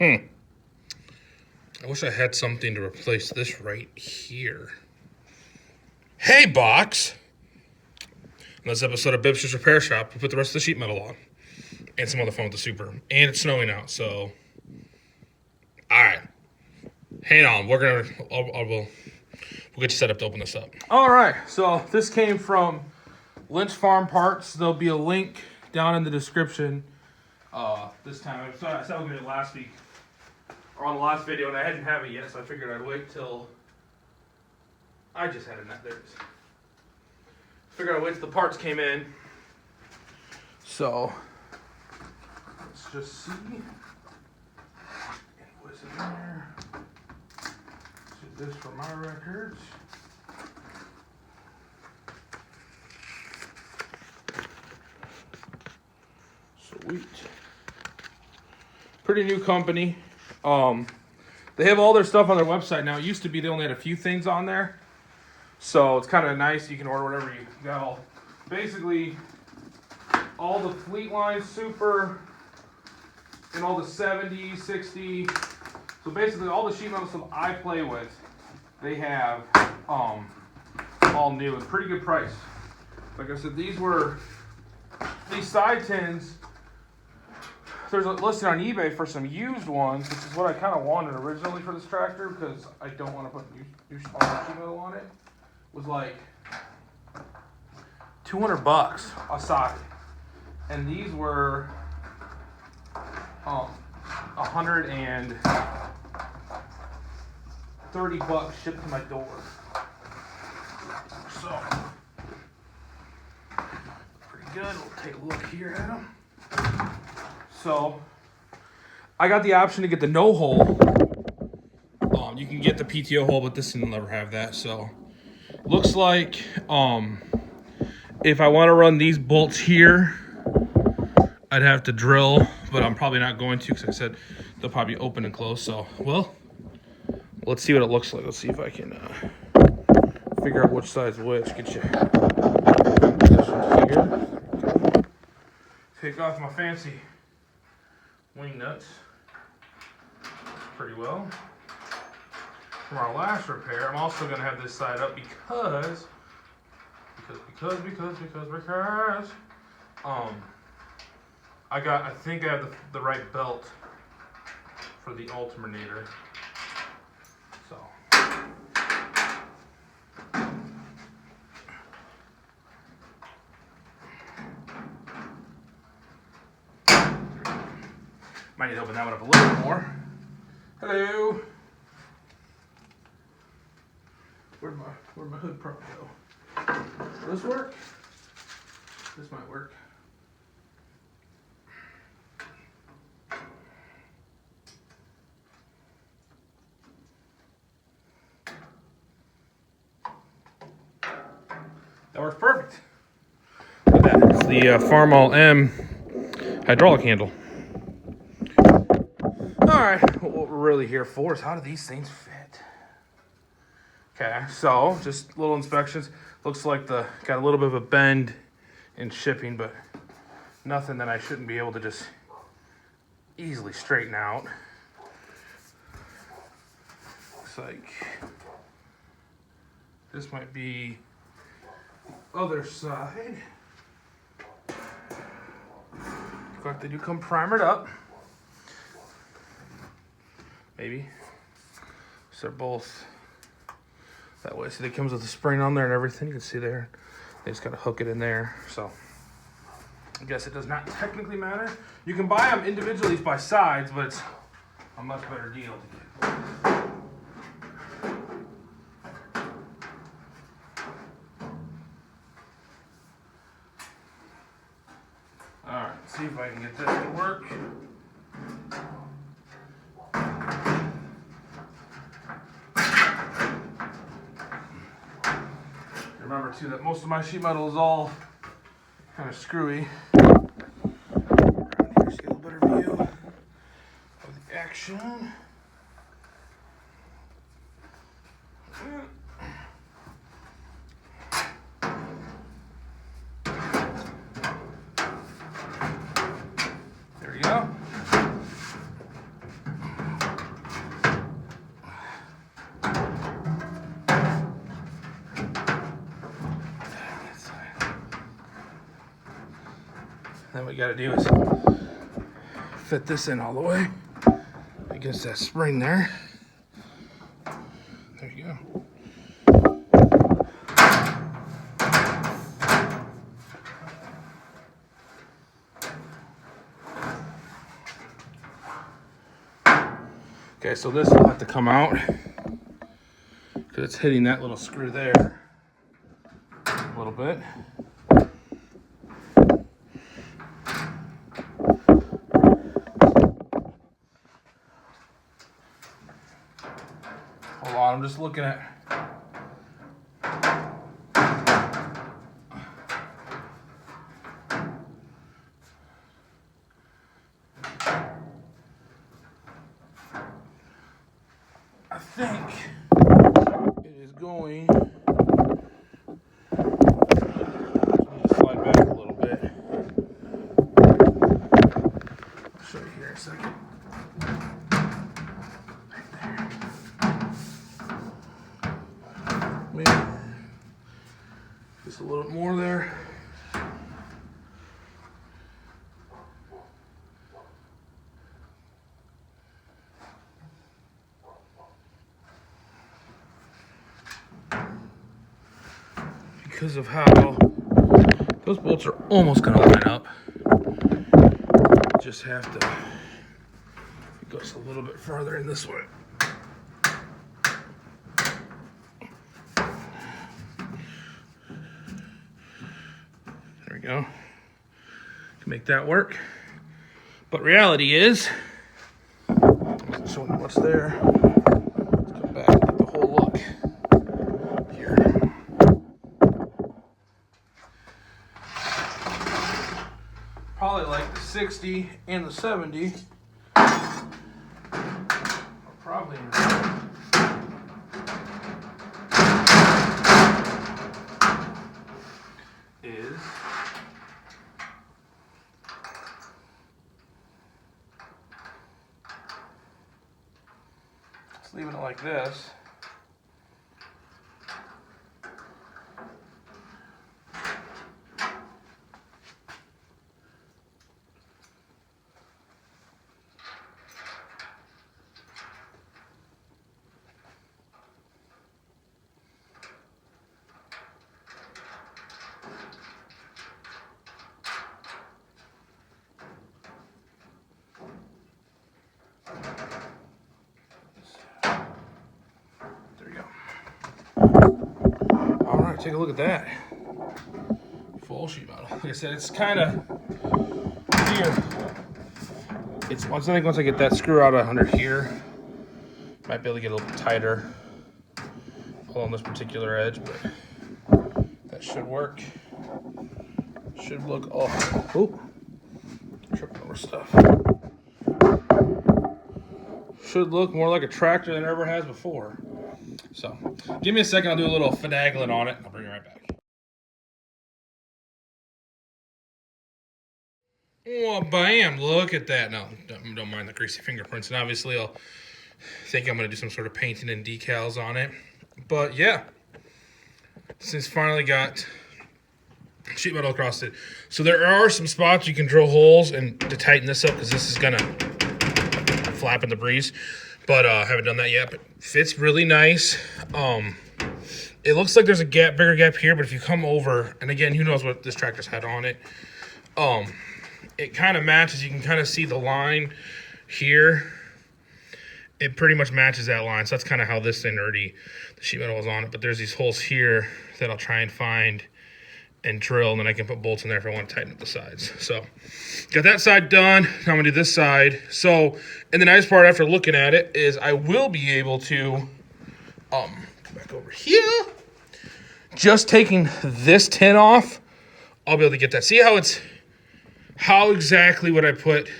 I wish I had something to replace this right here. Hey, box! In this episode of BIBSTER'S Repair Shop, we put the rest of the sheet metal on. And some on the phone with the super. And it's snowing out, so... Alright. Hang on, we'll get you set up to open this up. Alright, so this came from Lynch Farm parts. There'll be a link down in the description. This time, I said I'll get it last week. Or on the last video, and I hadn't have it yet, so I figured I'd wait till... I just had it, there it is. Figured I'd wait till the parts came in. So, let's just see. Invoice in there. Do this for my records. Sweet. Pretty new company. They have all their stuff on their website now. It used to be they only had a few things on there. So it's kind of nice. You can order whatever you got. Basically, all the Fleet Line Super and all the 70, 60. So basically all the sheet metal stuff I play with, they have all new and pretty good price. Like I said, these side tins, there's a listed on eBay for some used ones, which is what I kind of wanted originally for this tractor because I don't want to put new sheet metal on it. Was like $200 a socket, and these were $130 shipped to my door. So pretty good. We'll take a look here at them. So I got the option to get the no hole. You can get the PTO hole, but this one will never have that. So looks like if I want to run these bolts here, I'd have to drill, but I'm probably not going to because, like I said, they'll probably open and close. So, well, let's see what it looks like. Let's see if I can figure out which side's which. Get you this one here. Take off my fancy wing nuts pretty well. From our last repair, I'm also going to have this side up because I think I have the right belt for the alternator. So might need to open that one up a little bit more. Hello. Where'd my hood prop go? Will this work? This might work. That works perfect. Look at that. It's the Farmall M hydraulic handle. Alright, what we're really here for is how do these things fit? Okay, so just little inspections. Looks like got a little bit of a bend in shipping, but nothing that I shouldn't be able to just easily straighten out. Looks like this might be the other side. Looks like they do come primered up. Maybe. So they're both that way. So it comes with a spring on there and everything. You can see there. They just got to hook it in there. So I guess it does not technically matter. You can buy them individually by sides, but it's a much better deal to get. All right, let's see if I can get this to work. Remember too that most of my sheet metal is all kind of screwy. Around here, just get a little better view of the action. There we go. Then what we gotta do is fit this in all the way against that spring there. There you go. Okay, so this will have to come out because it's hitting that little screw there a little bit. Hold on, I'm just looking at. I think it is going to slide back a little bit. I'll show you here in a second. Right there. Maybe just a little bit more there. Because of how those bolts are almost going to line up. Just have to, it goes a little bit farther in this way. There we go. Can make that work. But reality is, showing what's there. Let's come back and get the whole look here. Probably like the 60 and the 70 are probably in is just leaving it like this. Take a look at that. Full sheet metal. Like I said, it's kind of here. It's I think once I get that screw out under here, might be able to get a little bit tighter along this particular edge, but that should work. Should look tripping over stuff. Should look more like a tractor than it ever has before. So, give me a second, I'll do a little finagling on it, and I'll bring it right back. Oh, bam, look at that. No, don't mind the greasy fingerprints, and obviously I'll think I'm going to do some sort of painting and decals on it. But yeah, since finally got sheet metal across it. So there are some spots you can drill holes and to tighten this up, because this is going to flap in the breeze. But I haven't done that yet, but fits really nice. It looks like there's a gap, bigger gap here, but if you come over, and again, who knows what this tractor's had on it, it kind of matches. You can kind of see the line here. It pretty much matches that line, so that's kind of how this thing already, the sheet metal is on it, but there's these holes here that I'll try and find and drill, and then I can put bolts in there if I want to tighten up the sides. So, got that side done. Now I'm going to do this side. So, and the nice part after looking at it is I will be able to, come back over here. Just taking this tin off, I'll be able to get that. See how exactly would I put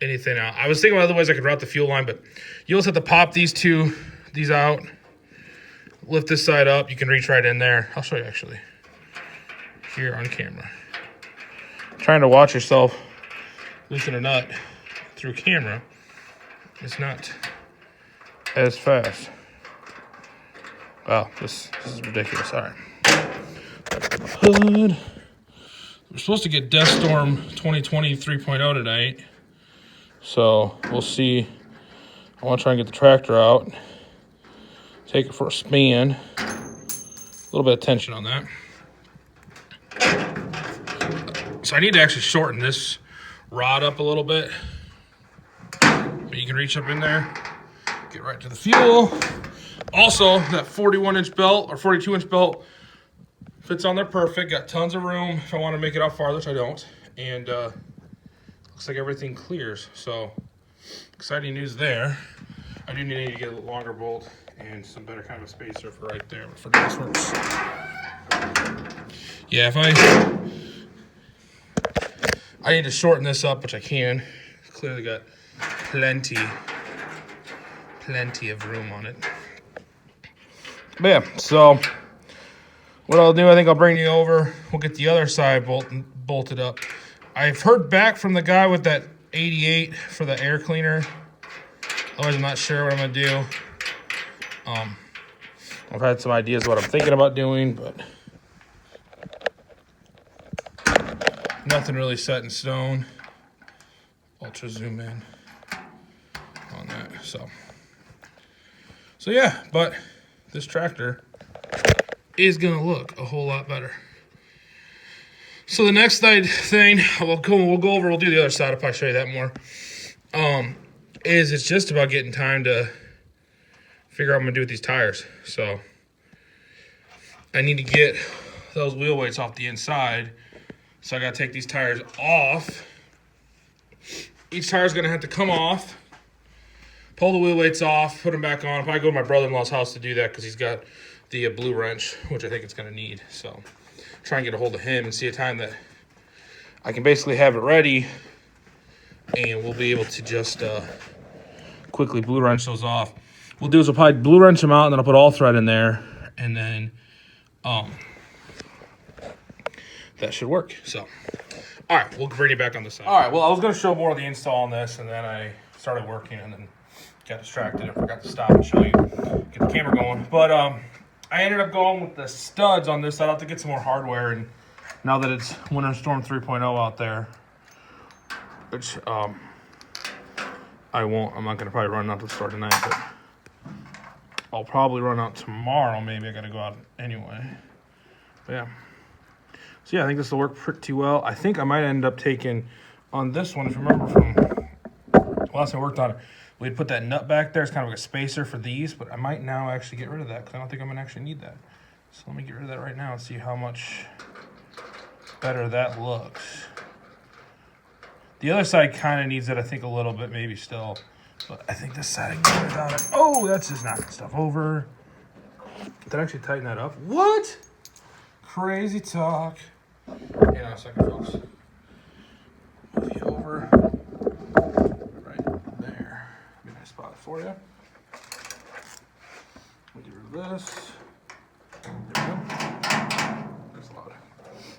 anything out? I was thinking about other ways I could route the fuel line, but you also have to pop these out, lift this side up. You can reach right in there. I'll show you actually. Here on camera. Trying to watch yourself loosen a nut through camera is not as fast. Wow, this is ridiculous. All right. Hood. We're supposed to get Death Storm 2020 3.0 tonight. So we'll see. I want to try and get the tractor out. Take it for a spin. A little bit of tension on that. So I need to actually shorten this rod up a little bit. But you can reach up in there, get right to the fuel. Also, that 41-inch belt or 42-inch belt fits on there perfect. Got tons of room if I want to make it out farther, which I don't. And looks like everything clears. So exciting news there. I do need to get a little longer bolt and some better kind of a spacer for right there. But for this works. Yeah, if I need to shorten this up, which I can. Clearly got plenty of room on it. But yeah, so what I'll do, I think I'll bring you over. We'll get the other side bolted up. I've heard back from the guy with that 88 for the air cleaner. Otherwise, I'm not sure what I'm gonna do. I've had some ideas of what I'm thinking about doing, but nothing really set in stone. Ultra zoom in on that. So yeah, but this tractor is gonna look a whole lot better. So the next thing we'll go over, we'll do the other side. I'll probably show you that more. It's just about getting time to figure out what I'm gonna do with these tires. So I need to get those wheel weights off the inside. So I gotta take these tires off. Each tire's gonna have to come off, pull the wheel weights off, put them back on. I'll probably go to my brother-in-law's house to do that because he's got the blue wrench, which I think it's gonna need. So try and get a hold of him and see a time that I can basically have it ready and we'll be able to just quickly blue wrench those off. What we'll do is we'll probably blue wrench them out and then I'll put all thread in there and then that should work. So all right, we'll bring you back on the side. All right, well, I was going to show more of the install on this, and then I started working and then got distracted and forgot to stop and show you, get the camera going. But I ended up going with the studs on this. I'll have to get some more hardware, and now that it's Winter Storm 3.0 out there, which I won't. I'm not going to probably run out to the store tonight, but I'll probably run out tomorrow. Maybe I got to go out anyway. But yeah. So yeah, I think this will work pretty well. I think I might end up taking on this one, if you remember from last time I worked on it, we'd put that nut back there. It's kind of like a spacer for these, but I might now actually get rid of that because I don't think I'm gonna actually need that. So let me get rid of that right now and see how much better that looks. The other side kind of needs it, I think, a little bit, maybe still. But I think this side I can get without it. Oh, that's just knocking stuff over. Did I actually tighten that up? What? Crazy talk. Hang on a second, folks. Move you over. Right there. Be a nice spot for you. We'll get rid of this. There we go. That's loud.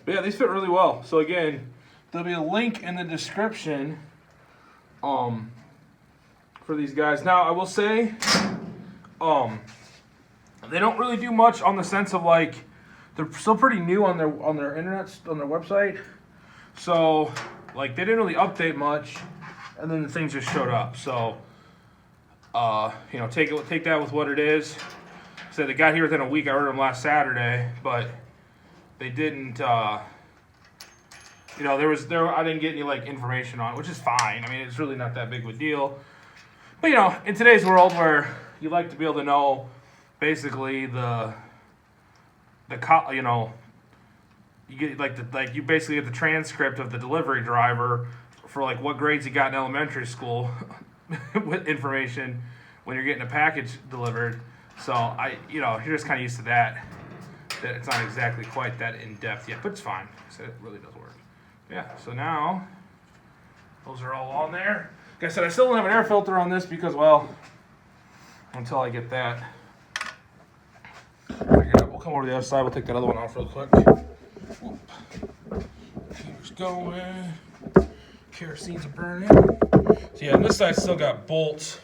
But yeah, these fit really well. So again, there'll be a link in the description for these guys. Now, I will say, they don't really do much on the sense of like, they're still pretty new on their internet, on their website. So, like, they didn't really update much, and then the things just showed up. So, you know, take that with what it is. So they got here within a week. I ordered them last Saturday, but they didn't. You know, I didn't get any like information on it, which is fine. I mean, it's really not that big of a deal. But you know, in today's world where you like to be able to know basically you know, you get you basically get the transcript of the delivery driver for like what grades he got in elementary school with information when you're getting a package delivered. So you know, you're just kind of used to that it's not exactly quite that in depth yet, but it's fine. So it really does work. Yeah. So now those are all on there. Like I said, I still don't have an air filter on this because, well, until I get that. We'll come over to the other side. We'll take that other one off real quick. Whoop. Here's going. Kerosene's burning. So yeah, on this side still got bolts,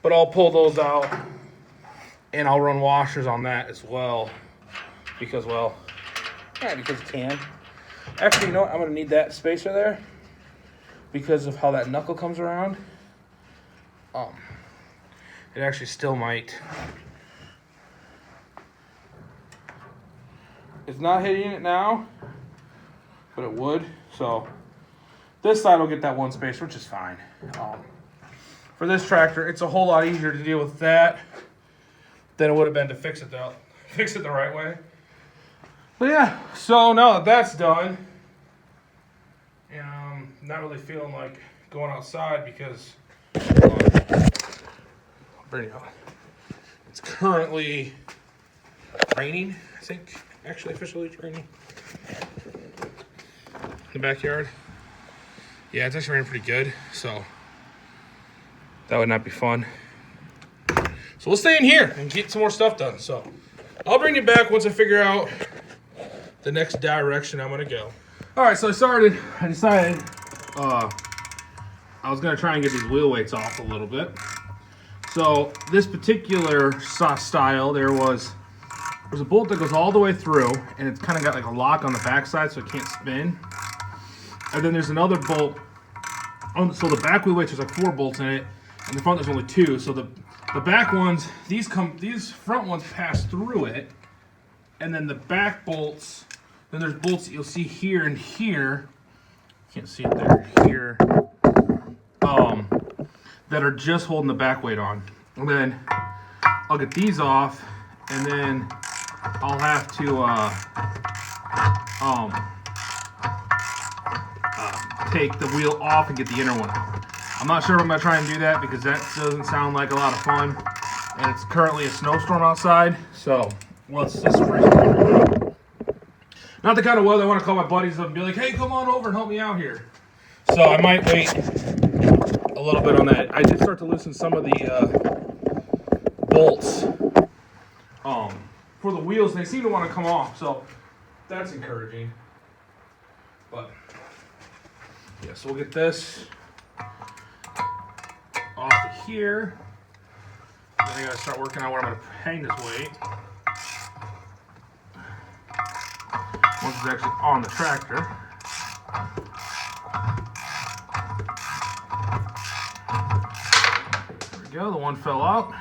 but I'll pull those out and I'll run washers on that as well because, well, yeah, because it can. Actually, you know what? I'm going to need that spacer there because of how that knuckle comes around. It actually still might. It's not hitting it now, but it would. So this side will get that one spacer, which is fine. For this tractor, it's a whole lot easier to deal with that than it would have been to fix it the right way. But yeah, so now that that's done, and I'm not really feeling like going outside because it's currently raining, I think. Actually, officially it's raining. In the backyard. Yeah, it's actually raining pretty good, so that would not be fun. So we'll stay in here and get some more stuff done. So I'll bring you back once I figure out the next direction I'm gonna go. All right, so I decided I was gonna try and get these wheel weights off a little bit. So this particular style, there's a bolt that goes all the way through, and it's kind of got like a lock on the backside so it can't spin. And then there's another bolt. So the back wheel weights, there's like 4 bolts in it, and the front there's only 2. So the back ones, these front ones pass through it, and then the back bolts. Then there's bolts that you'll see here and here. Can't see it there. Here. That are just holding the back weight on. And then I'll get these off, and then I'll have to take the wheel off and get the inner one out. I'm not sure if I'm going to try and do that because that doesn't sound like a lot of fun. And it's currently a snowstorm outside, so once this freezing. Not the kind of weather I want to call my buddies up and be like, hey, come on over and help me out here. So I might wait a little bit on that. I did start to loosen some of the bolts for the wheels. They seem to want to come off, so that's encouraging. But yeah, so we'll get this off of here. Then I gotta start working on where I'm gonna hang this weight. Once it's actually on the tractor. There we go, the one fell out.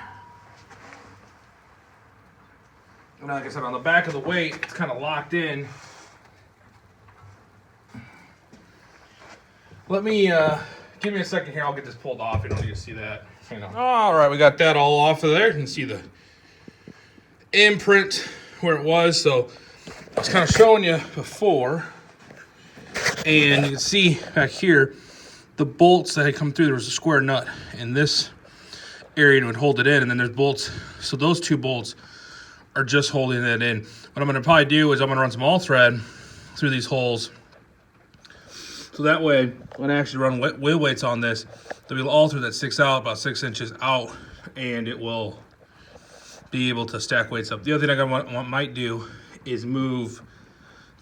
And like I said, on the back of the weight, it's kind of locked in. Let me, give me a second here, I'll get this pulled off. You don't need to see that. Hang on. All right, we got that all off of there. You can see the imprint where it was. So I was kind of showing you before. And you can see back here, the bolts that had come through, there was a square nut in this area and would hold it in. And then there's bolts. So those 2 bolts are just holding it in. What I'm going to probably do is I'm going to run some all thread through these holes. So that way, when I actually run wheel weights on this, there'll be an all thread that sticks out about 6 inches out, and it will be able to stack weights up. The other thing I might do is move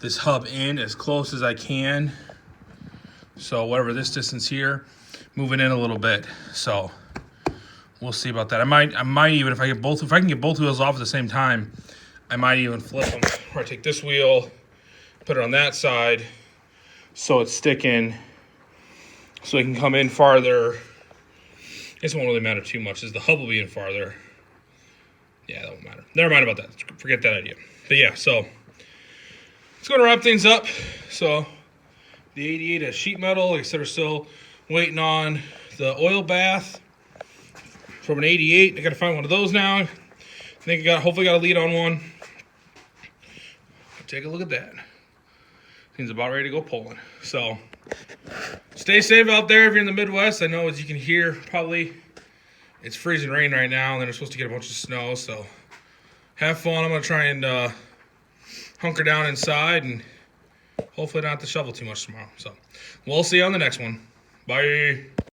this hub in as close as I can. So whatever this distance here, move it in a little bit. So we'll see about that. I might even, if I can get both wheels off at the same time, I might even flip them. Or I take this wheel, put it on that side, so it's sticking, so it can come in farther. I guess it won't really matter too much, as the hub will be in farther. Yeah, that won't matter. Never mind about that. Forget that idea. But yeah, so let's go to wrap things up. So the 88 has sheet metal. Like I said, we're still waiting on the oil bath from an 88. I got to find one of those now. I think hopefully got a lead on one. Take a look at that. Thing's about ready to go pulling. So stay safe out there if you're in the Midwest. I know, as you can hear, probably it's freezing rain right now, and then we're supposed to get a bunch of snow. So have fun. I'm going to try and hunker down inside and hopefully not have to shovel too much tomorrow. So we'll see you on the next one. Bye.